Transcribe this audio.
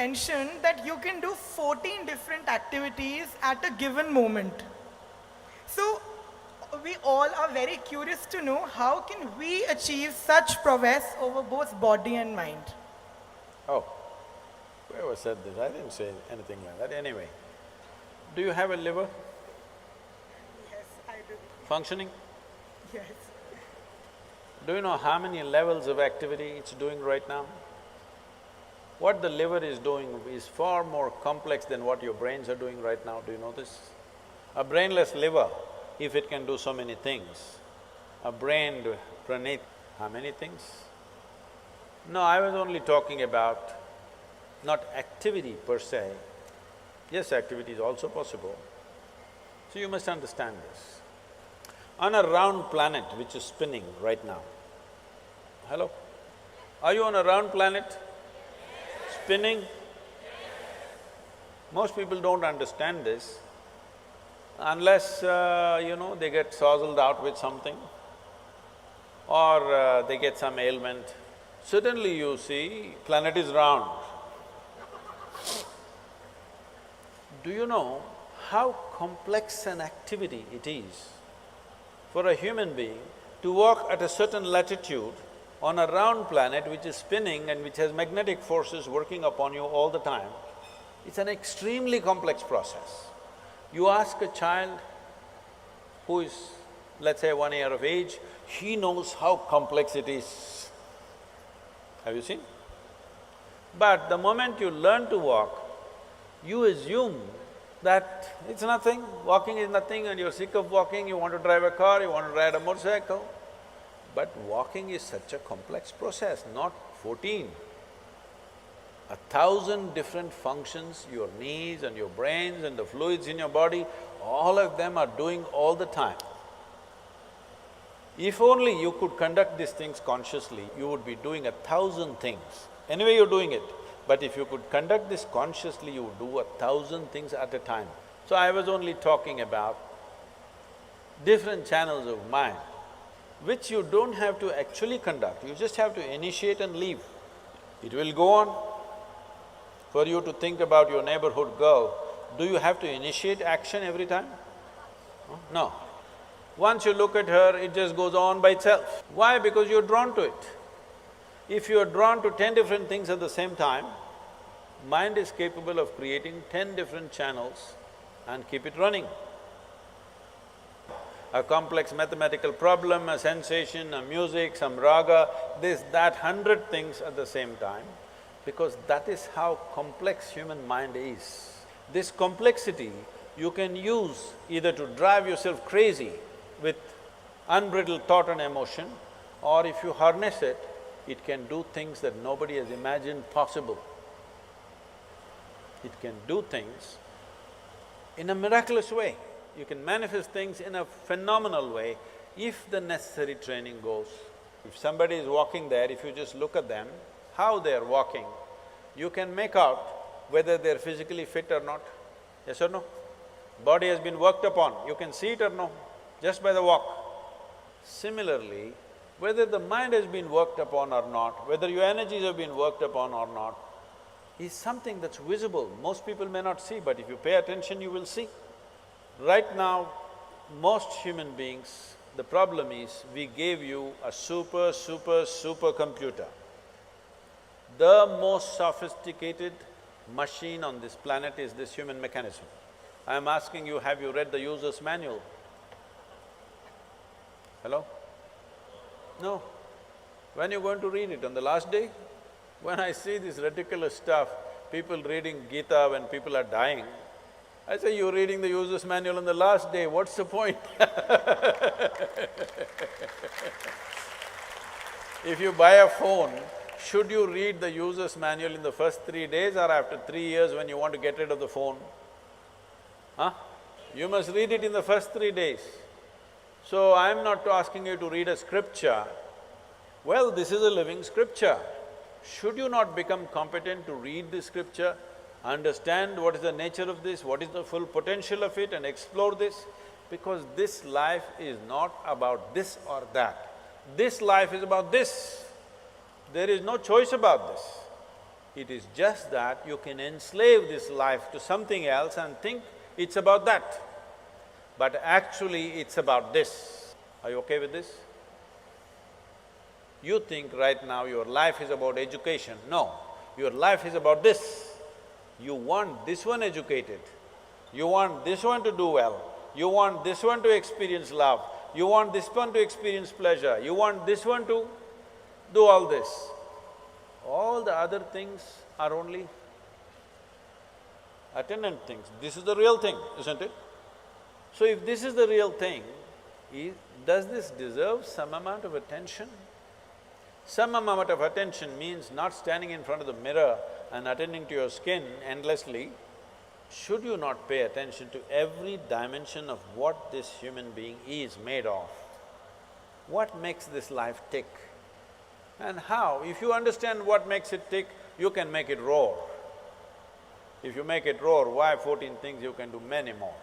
mentioned that you can do 14 different activities at a given moment. So we all are very curious to know how can we achieve such prowess over both body and mind? Oh, whoever said this, I didn't say anything like that. Anyway, do you have a liver Yes, I do. functioning? Yes. Do you know how many levels of activity it's doing right now? What the liver is doing is far more complex than what your brains are doing right now, do you know this? A brainless liver, if it can do so many things, a brained Praneeth, how many things? No, I was only talking about not activity per se. Yes, activity is also possible. So you must understand this. On a round planet which is spinning right now, hello? Are you on a round planet? Spinning? Most people don't understand this unless, they get sozzled out with something or they get some ailment. Suddenly you see, planet is round. Do you know how complex an activity it is for a human being to walk at a certain latitude on a round planet which is spinning and which has magnetic forces working upon you all the time? It's an extremely complex process. You ask a child who is, let's say, 1 year of age, he knows how complex it is. Have you seen? But the moment you learn to walk, you assume that it's nothing, walking is nothing and you're sick of walking, you want to drive a car, you want to ride a motorcycle. But walking is such a complex process, not 14. 1,000 different functions, your knees and your brains and the fluids in your body, all of them are doing all the time. If only you could conduct these things consciously, you would be doing 1,000 things. Anyway, you're doing it. But if you could conduct this consciously, you would do 1,000 things at a time. So I was only talking about different channels of mind, which you don't have to actually conduct, you just have to initiate and leave. It will go on. For you to think about your neighborhood girl, do you have to initiate action every time? No. Once you look at her, it just goes on by itself. Why? Because you're drawn to it. If you are drawn to 10 different things at the same time, mind is capable of creating 10 different channels and keep it running. A complex mathematical problem, a sensation, a music, some raga, this, that, 100 things at the same time, because that is how complex human mind is. This complexity you can use either to drive yourself crazy with unbridled thought and emotion, or if you harness it, it can do things that nobody has imagined possible. It can do things in a miraculous way. You can manifest things in a phenomenal way if the necessary training goes. If somebody is walking there, if you just look at them, how they're walking, you can make out whether they're physically fit or not. Yes or no? Body has been worked upon, you can see it or no, just by the walk. Similarly, whether the mind has been worked upon or not, whether your energies have been worked upon or not, is something that's visible. Most people may not see, but if you pay attention, you will see. Right now, most human beings, the problem is we gave you a super computer. The most sophisticated machine on this planet is this human mechanism. I am asking you, have you read the user's manual? Hello? No. When you're going to read it? On the last day? When I see this ridiculous stuff, people reading Gita when people are dying, I say, you're reading the user's manual on the last day, what's the point? If you buy a phone, should you read the user's manual in the first 3 days or after 3 years when you want to get rid of the phone? Huh? You must read it in the first 3 days. So I'm not asking you to read a scripture. Well, this is a living scripture. Should you not become competent to read the scripture, understand what is the nature of this, what is the full potential of it and explore this? Because this life is not about this or that. This life is about this. There is no choice about this. It is just that you can enslave this life to something else and think it's about that. But actually it's about this. Are you okay with this? You think right now your life is about education. No, your life is about this. You want this one educated, you want this one to do well, you want this one to experience love, you want this one to experience pleasure, you want this one to do all this. All the other things are only attendant things. This is the real thing, isn't it? So if this is the real thing, does this deserve some amount of attention? Some amount of attention means not standing in front of the mirror and attending to your skin endlessly. Should you not pay attention to every dimension of what this human being is made of? What makes this life tick? And how? If you understand what makes it tick, you can make it roar. If you make it roar, why 14 things? You can do many more.